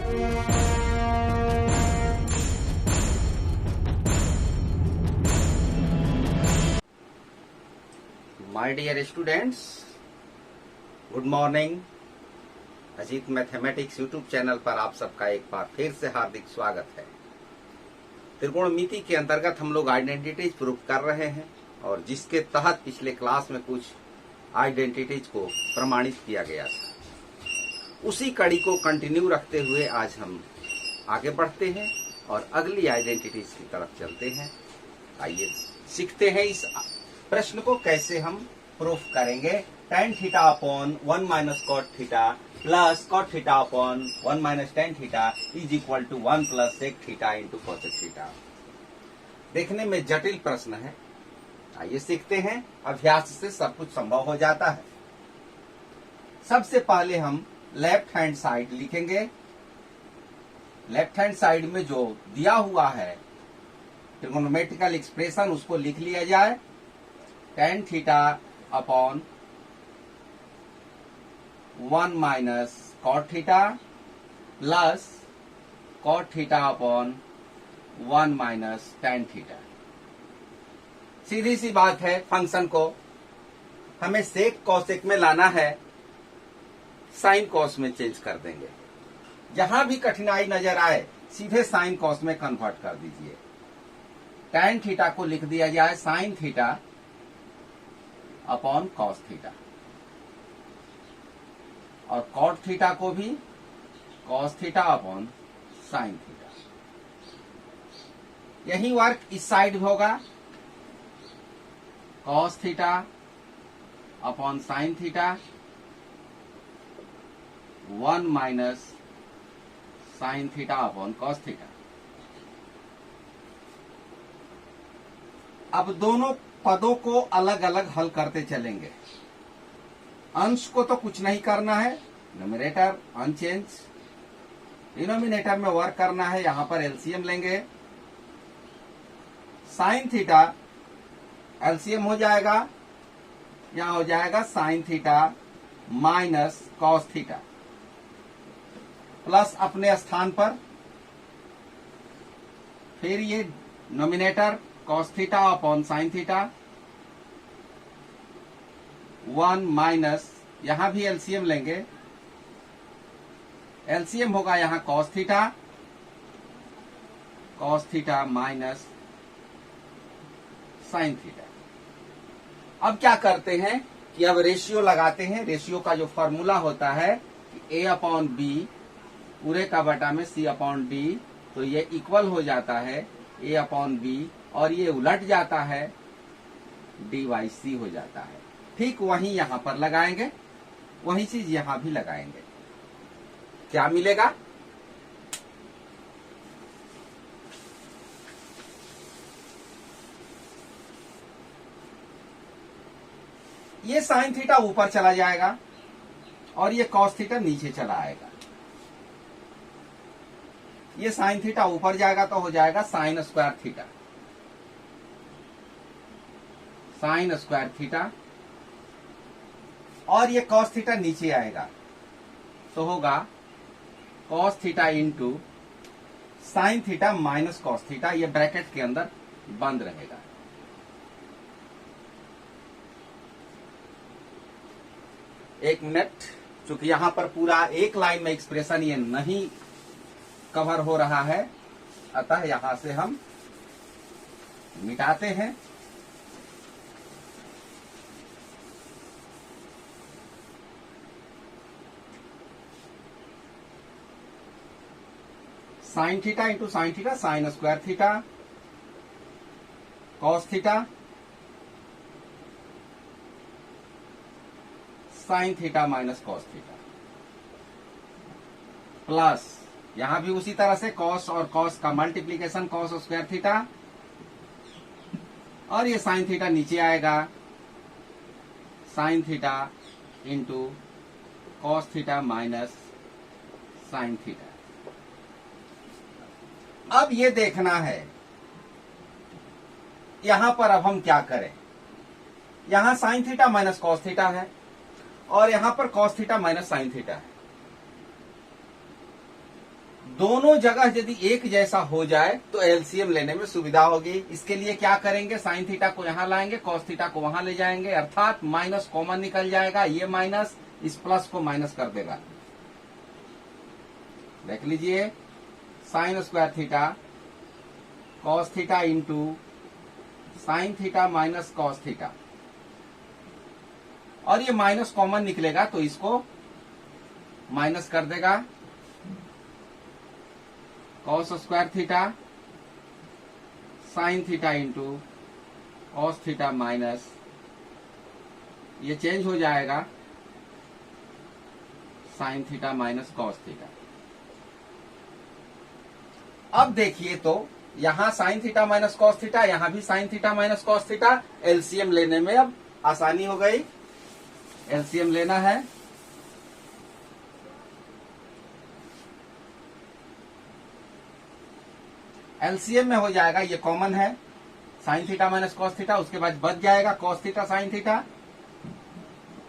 My dear students, good morning. Ajit mathematics YouTube channel पर आप सबका एक बार फिर से हार्दिक स्वागत है। त्रिकोणमिति के अंतर्गत हम लोग आइडेंटिटीज प्रूफ कर रहे हैं और जिसके तहत पिछले क्लास में कुछ आइडेंटिटीज को प्रमाणित किया गया था, उसी कड़ी को कंटिन्यू रखते हुए आज हम आगे बढ़ते हैं और अगली आइडेंटिटीज की तरफ चलते हैं। आइए सीखते हैं इस प्रश्न को कैसे हम प्रूफ करेंगे। tan theta upon 1 minus cot theta plus cot theta upon 1 minus tan theta is equal to 1 plus sec theta into cosec theta. देखने में जटिल प्रश्न है, आइए सीखते हैं। अभ्यास से सब कुछ संभव हो जाता है। सबसे पहले हम लेफ्ट हैंड साइड लिखेंगे। लेफ्ट हैंड साइड में जो दिया हुआ है ट्रिगोनोमेट्रिकल एक्सप्रेशन उसको लिख लिया जाए। tan theta upon 1 minus cot theta plus cot theta upon 1 minus tan theta. सीधी सी बात है, फंक्शन को हमें सेक कॉसेक में लाना है, साइन कॉस में चेंज कर देंगे। जहां भी कठिनाई नजर आए सीधे साइन कॉस में कन्वर्ट कर दीजिए। tan थीटा को लिख दिया जाए sine theta upon cos theta और कॉट थीटा को भी cos theta upon sine theta. यही वर्क इस साइड होगा, cos theta upon sine theta 1 minus sine theta upon cos theta. अब दोनों पदों को अलग अलग हल करते चलेंगे। अंश को तो कुछ नहीं करना है, न्यूमरेटर अनचेंज। डिनोमिनेटर में वर्क करना है, यहां पर एलसीएम लेंगे। साइन थीटा एलसीएम हो जाएगा, यहां हो जाएगा sign theta minus cos theta plus अपने स्थान पर फिर ये nominator cos theta upon sine theta 1 minus, यहां भी एलसीएम लेंगे। एलसीएम होगा यहां cos theta minus sine theta. अब क्या करते हैं कि अब रेशियो लगाते हैं। रेशियो का जो फॉर्मूला होता है कि a अपॉन बी पूरे का बटा में c अपॉन डी, तो ये इक्वल हो जाता है a अपॉन बी और ये उलट जाता है डी बाई सी हो जाता है। ठीक वहीं यहां पर लगाएंगे, वही चीज यहां भी लगाएंगे। क्या मिलेगा? ये साइन थीटा ऊपर चला जाएगा और ये कॉस थीटा नीचे चला आएगा। ये साइन थीटा ऊपर जाएगा तो हो जाएगा sign square theta, sign square theta, और ये कॉस थीटा नीचे आएगा तो होगा cos theta into sine theta minus cos theta. ये ब्रैकेट के अंदर बंद रहेगा। एक मिनट, चूंकि यहां पर पूरा एक लाइन में एक्सप्रेशन ये नहीं कवर हो रहा है, अतः यहां से हम मिटाते हैं। Sign theta into sine theta sine square theta cos theta sine theta minus cos theta plus यहां भी उसी तरह से कॉस और कॉस का मल्टीप्लीकेशन कॉस स्क्वायर थीटा और ये साइन थीटा नीचे आएगा sign theta into cos theta minus sine theta. अब ये देखना है यहां पर अब हम क्या करें। यहां sign theta minus cos theta है और यहां पर cos theta minus sine theta है। दोनों जगह यदि एक जैसा हो जाए तो एलसीएम लेने में सुविधा होगी। इसके लिए क्या करेंगे, साइन थीटा को यहां लाएंगे, कॉस थीटा को वहां ले जाएंगे, अर्थात माइनस कॉमन निकल जाएगा, ये माइनस इस प्लस को माइनस कर देगा। देख लीजिए, sign square theta cos theta into sine theta minus cos theta, और ये माइनस कॉमन निकलेगा तो इसको माइनस कर देगा। Cos square theta sine theta into cos theta minus, ये चेंज हो जाएगा sign theta minus cos theta. अब देखिए तो यहां sign theta minus cos theta, यहां भी sign theta minus cos theta, LCM लेने में अब आसानी हो गई। एलसीएम लेना है, एलसीएम में हो जाएगा, ये कॉमन है, sign theta minus cos theta, उसके बाद बच जाएगा cos theta sine theta,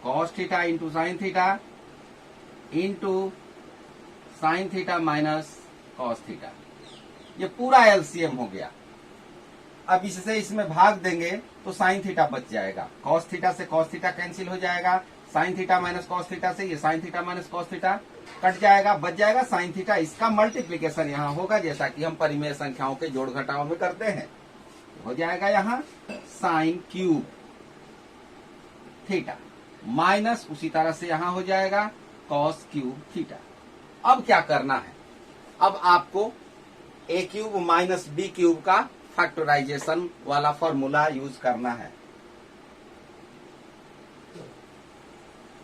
cos theta into sine theta into sine theta minus cos theta, ये पूरा एलसीएम हो गया। अब इससे इसमें भाग देंगे तो साइन थीटा बच जाएगा, कॉस थीटा से कॉस थीटा कैंसिल हो जाएगा, sign theta minus cos theta से ये sign theta minus cos theta cut जाएगा, बच जाएगा साइन थीटा। इसका मल्टीप्लीकेशन यहाँ होगा, जैसा कि हम परिमेय संख्याओं के जोड़ घटाव में करते हैं। हो जाएगा यहाँ साइन क्यूब थीटा माइनस, उसी तरह से यहाँ हो जाएगा कॉस क्यूब थीटा। अब क्या करना है, अब आपको a cube minus b cube का फैक्टराइजेशन वाला फॉर्मूला यूज करना है।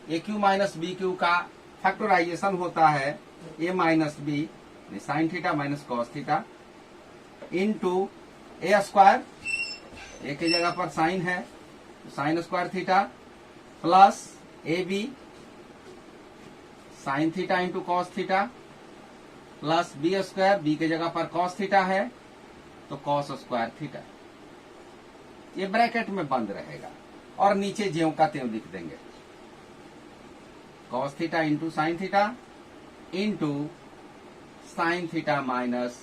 A cube minus b cube का फैक्टराइजेशन होता है a minus b sine theta minus cos theta into a square, a की जगह पर साइन है तो sine square theta, plus a b sine theta into cos theta, plus b square, b की जगह पर कॉस थीटा है तो कॉस स्क्वायर थीटा। ये ब्रैकेट में बंद रहेगा और नीचे ज्यों का त्यों लिख देंगे, cos theta into sine theta into sine theta minus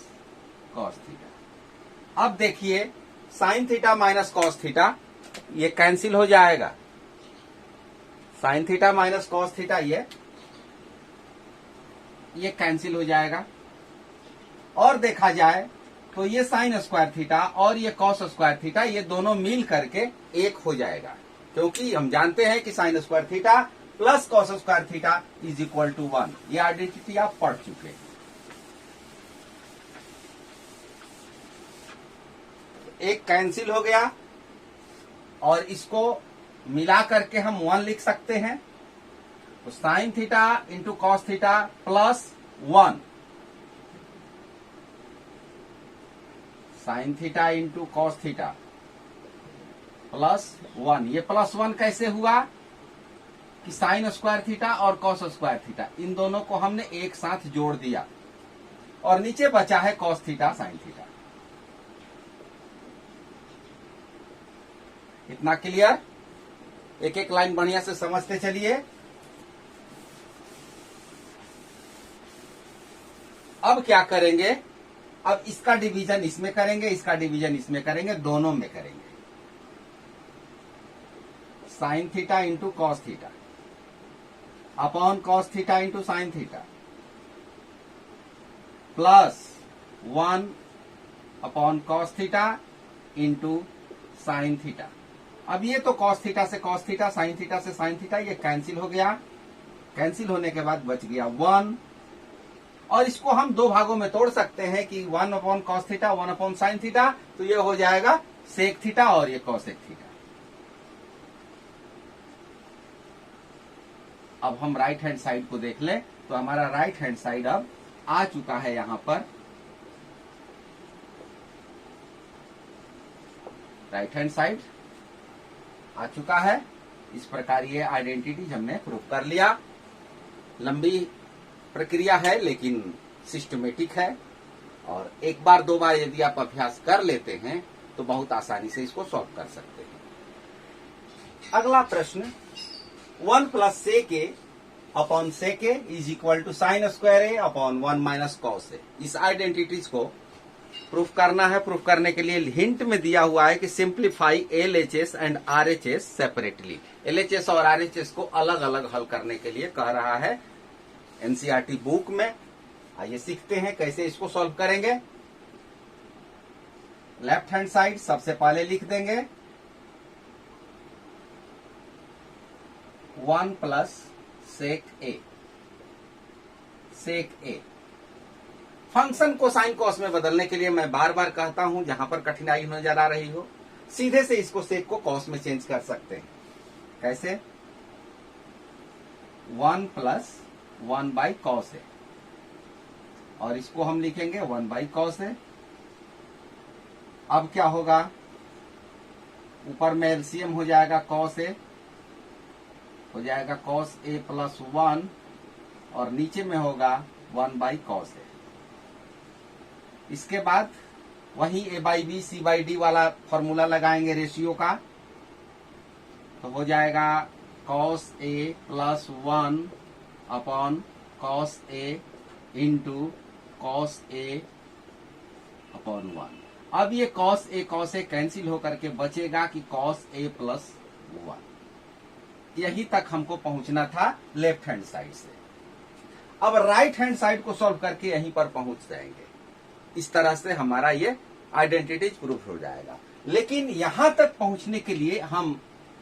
cos theta. अब देखिए sign theta minus cos theta ये कैंसिल हो जाएगा, sign theta minus cos theta ये कैंसिल हो जाएगा, और देखा जाए तो ये साइन स्क्वायर थीटा और ये कॉस स्क्वायर थीटा ये दोनों मिल करके एक हो जाएगा, क्योंकि हम जानते हैं कि sine square theta plus cos square theta is equal to 1। ये आइडेंटिटी आप पढ़ चुके हैं। एक कैंसिल हो गया और इसको मिला करके हम 1 लिख सकते हैं, तो sign theta into cos theta plus 1, sign theta into cos theta plus 1। ये प्लस 1 कैसे हुआ कि साइन स्क्वायर थीटा और कॉस स्क्वायर थीटा इन दोनों को हमने एक साथ जोड़ दिया और नीचे बचा है कॉस थीटा साइन थीटा। इतना क्लियर? एक एक लाइन बढ़िया से समझते चलिए। अब क्या करेंगे, अब इसका डिवीजन इसमें करेंगे, इसका डिवीजन इसमें करेंगे, दोनों में करेंगे। Sign theta into cos theta upon cos theta into sine theta plus 1 upon cos theta into sine theta. अब ये तो कॉस थीटा से कॉस थीटा, साइन थीटा से साइन थीटा, ये कैंसिल हो गया। कैंसिल होने के बाद बच गया 1, और इसको हम दो भागों में तोड़ सकते हैं कि 1 upon cos theta 1 upon sine theta, तो ये हो जाएगा सेक थीटा और ये कॉसेक थीटा। अब हम राइट हैंड साइड को देख लें तो हमारा राइट हैंड साइड अब आ चुका है यहां पर। राइट हैंड साइड आ चुका है। इस प्रकार ये आइडेंटिटी हमने प्रूव कर लिया। लंबी प्रक्रिया है लेकिन सिस्टमेटिक है, और एक बार दो बार यदि आप अभ्यास कर लेते हैं तो बहुत आसानी से इसको सॉल्व कर सकते हैं। अगला प्रश्न 1 plus sec A upon sec A is equal to sine square A upon 1 minus cos A. इस आइडेंटिटीज को प्रूफ करना है। प्रूफ करने के लिए हिंट में दिया हुआ है कि simplify LHS and RHS separately. LHS और आरएचएस को अलग अलग हल करने के लिए कह रहा है एनसीईआरटी बुक में। आइए सीखते हैं कैसे इसको सॉल्व करेंगे। लेफ्ट हैंड साइड सबसे पहले लिख देंगे 1 plus sec A. Sec A function को साइन कॉस में बदलने के लिए मैं बार बार कहता हूं, जहां पर कठिनाई नजर आ रही हो सीधे से इसको सेक को कॉस में चेंज कर सकते हैं। कैसे? 1 प्लस 1 बाई कॉस ए, और इसको हम लिखेंगे 1 बाई कॉस ए। अब क्या होगा? ऊपर में एलसीएम हो जाएगा कॉस ए, हो जाएगा कॉस ए प्लस 1, और नीचे में होगा 1 बाई कॉस ए। इसके बाद वही A by B C by D वाला फॉर्मूला लगाएंगे रेशियो का, तो हो जाएगा cos A plus 1 upon cos A into cos A upon 1। अब ये कॉस ए कैंसिल होकर के बचेगा कि कॉस ए प्लस 1। यही तक हमको पहुंचना था लेफ्ट हैंड साइड से। अब राइट हैंड साइड को सॉल्व करके यहीं पर पहुंच जाएंगे। इस तरह से हमारा ये आइडेंटिटीज प्रूफ हो जाएगा। लेकिन यहां तक पहुंचने के लिए हम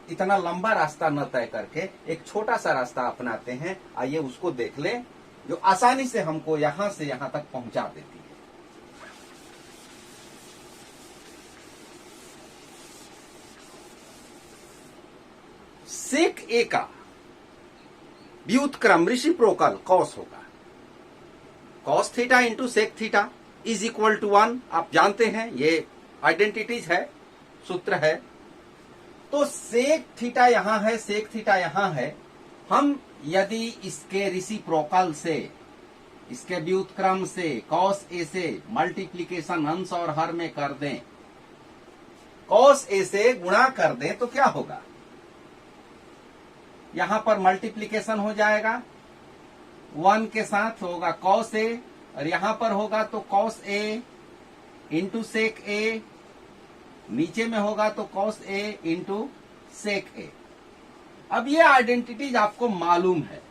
इतना लंबा रास्ता न तय करके एक छोटा सा रास्ता अपनाते हैं। आइए उसको देख लें, जो आसानी से हमको यहां से यहां तक पहुंचा देती है। सेक ए का व्युत्क्रम रेसिप्रोकल कॉस होगा। Cos theta into sec theta is equal to 1। आप जानते हैं ये आइडेंटिटीज है, सूत्र है। तो सेक थीटा यहां है, सेक थीटा यहां है। हम यदि इसके रेसिप्रोकल से, इसके व्युत्क्रम से, कॉस ए से मल्टीप्लीकेशन अंश और हर में कर दें, कॉस ए से गुणा कर दें, तो क्या होगा? यहां पर मल्टीप्लीकेशन हो जाएगा, 1 के साथ होगा कॉस ए, और यहां पर होगा तो कॉस ए इंटू सेक ए, नीचे में होगा तो कॉस ए इंटू सेक ए। अब ये आइडेंटिटीज आपको मालूम है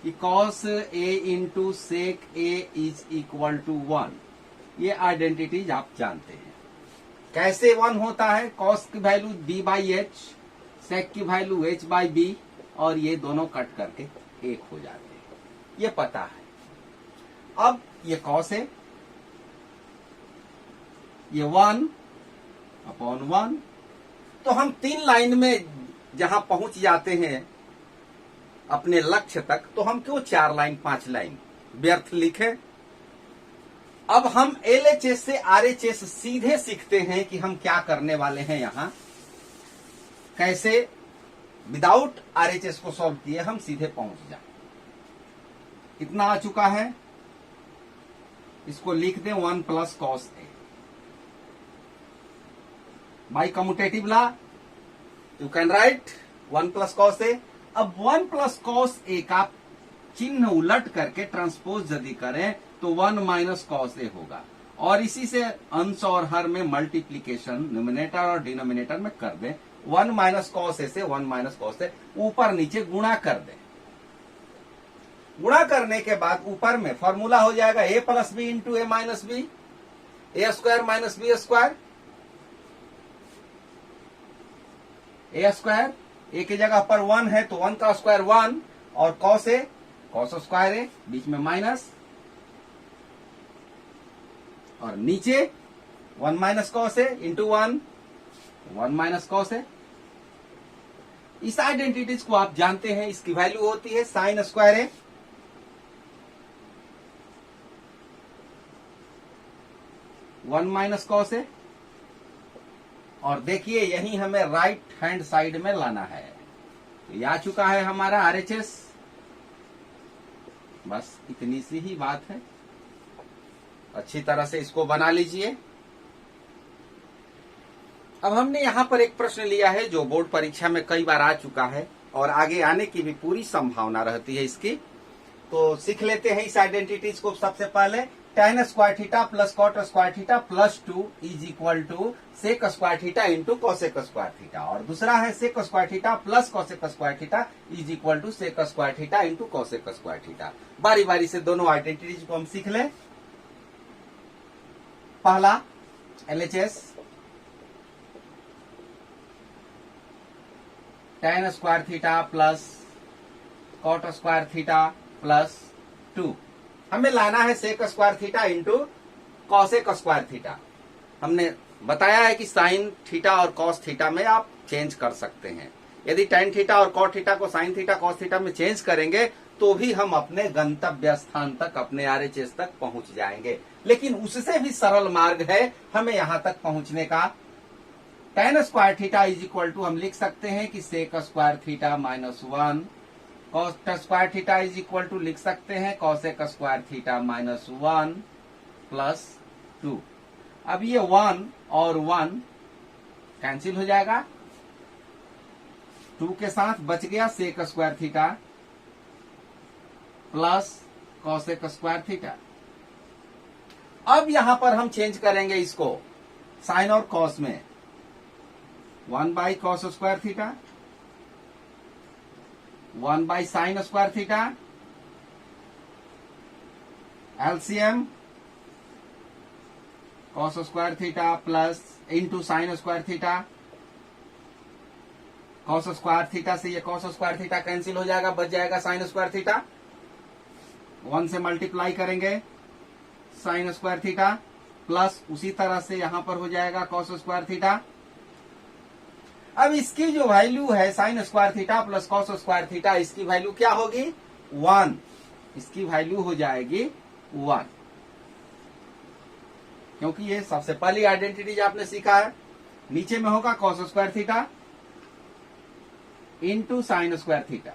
कि cos A into sec A is equal to 1। ये आइडेंटिटीज आप जानते हैं। कैसे 1 होता है? कॉस की वैल्यू b बाई एच, सेक की वैल्यू h बाई बी, और ये दोनों कट करके 1 हो जाते हैं। ये पता है। अब ये कॉस है, ये 1 अपॉन 1। तो हम 3 लाइन में जहां पहुंच जाते हैं अपने लक्ष्य तक, तो हम क्यों 4 लाइन 5 लाइन व्यर्थ लिखे? अब हम एलएचएस से आरएचएस सीधे सीखते हैं कि हम क्या करने वाले हैं। यहां कैसे विदाउट आरएचएस को सॉल्व किए हम सीधे पहुंच जाए। कितना आ चुका है? इसको लिख दें 1 plus cos A by commutative law. You can write 1 plus cos A. अब 1 प्लस कॉस ए का चिन्ह उलट करके ट्रांसपोज यदि करें तो 1 माइनस कॉस ए होगा, और इसी से अंश और हर में मल्टीप्लीकेशन न्यूमरेटर और डिनोमिनेटर में कर दें। 1 माइनस कॉस ए से 1 माइनस कॉस ए ऊपर नीचे गुणा कर दें। गुणा करने के बाद ऊपर में फॉर्मूला हो जाएगा ए plus B into A minus B, A square minus B square. A square a की जगह पर 1 है तो 1 का स्क्वायर 1, और कॉस ए कॉस स्क्वायर ए, बीच में माइनस, और नीचे 1 minus cos A into 1 minus cos A. इस आइडेंटिटीज को आप जानते हैं। इसकी वैल्यू होती है साइन स्क्वायर ए, 1 माइनस कॉस ए, और देखिए यही हमें राइट हैंड साइड में लाना है। तो ये आ चुका है हमारा आरएचएस। बस इतनी सी ही बात है। अच्छी तरह से इसको बना लीजिए। अब हमने यहां पर एक प्रश्न लिया है जो बोर्ड परीक्षा में कई बार आ चुका है और आगे आने की भी पूरी संभावना रहती है इसकी। तो सीख लेते हैं इस आइडेंटिटीज को। सबसे पहले tan square theta plus cot square theta plus 2 is equal to sec square theta into cosec square theta, और दूसरा है sec square theta plus cosec square theta is equal to sec square theta into cosec square theta. बारी बारी से दोनों identities को हम सीख लें। पहला LHS tan square theta plus cot square theta plus 2, हमें लाना है sec square theta into cosec square theta. हमने बताया है कि साइन थीटा और cos थीटा में आप चेंज कर सकते हैं। यदि tan थीटा और cot थीटा को sin थीटा cos थीटा में चेंज करेंगे तो भी हम अपने गंतव्य स्थान तक, अपने RHS तक पहुंच जाएंगे। लेकिन उससे भी सरल मार्ग है हमें यहां तक पहुंचने का। tan square theta is equal to हम लिख सकते हैं कि sec square theta minus 1, cos square theta is equal to लिख सकते हैं cosec square theta minus 1 plus 2। अब ये 1 और 1 कैंसिल हो जाएगा, 2 के साथ बच गया sec square theta plus cosec square theta. अब यहां पर हम चेंज करेंगे इसको साइन और cos में, 1 by cos square theta 1 by sine square theta, LCM cos square theta plus into sine square theta. cos square theta से ये cos स्क्वायर थीटा कैंसिल हो जाएगा, बच जाएगा साइन स्क्वायर थीटा। 1 से मल्टीप्लाई करेंगे साइन स्क्वायर थीटा प्लस उसी तरह से यहां पर हो जाएगा cos स्क्वायर थीटा। अब इसकी जो वैल्यू है sign square theta plus cos square theta, इसकी वैल्यू क्या होगी 1, इसकी वैल्यू हो जाएगी 1, क्योंकि ये सबसे पहली आइडेंटिटी आपने सीखा है। नीचे में होगा cos square theta into sine square theta.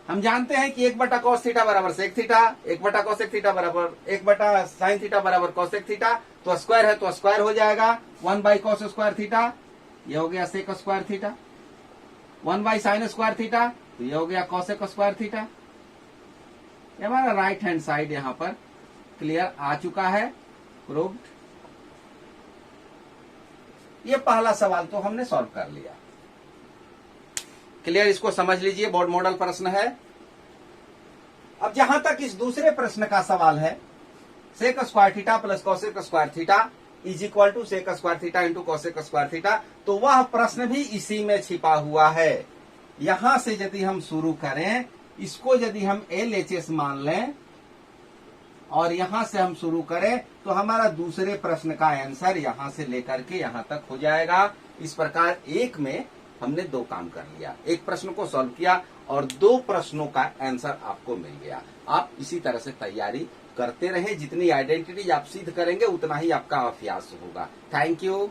हम जानते हैं कि 1/cos थीटा बराबर sec थीटा, 1/cosec थीटा बराबर 1/sin थीटा बराबर cosec थीटा, तो स्क्वायर है तो स्क्वायर हो जाएगा। 1 बाई cos स्क्वायर थीटा ये हो गया sec square theta, 1 by sine square theta तो ये हो गया cosec स्क्वायर थीटा। ये हमारा राइट हैंड साइड यहां पर क्लियर आ चुका है, प्रूव्ड। ये पहला सवाल तो हमने सॉल्व कर लिया, क्लियर। इसको समझ लीजिए, बोर्ड मॉडल प्रश्न है। अब जहां तक इस दूसरे प्रश्न का सवाल है, sec square theta plus cosec square theta is equal to sec square theta into cosec square theta, तो वह प्रश्न भी इसी में छिपा हुआ है। यहां से यदि हम शुरू करें, इसको यदि हम LHS मान लें और यहां से हम शुरू करें तो हमारा दूसरे प्रश्न का आंसर यहां से लेकर के यहां तक हो जाएगा। इस प्रकार एक में हमने 2 काम कर लिया, एक प्रश्न को सॉल्व किया और 2 प्रश्नों का आंसर आपको मिल गया। आप इसी तरह से तैयारी करते रहें, जितनी आइडेंटिटीज आप सिद्ध करेंगे उतना ही आपका अभ्यास होगा। Thank you.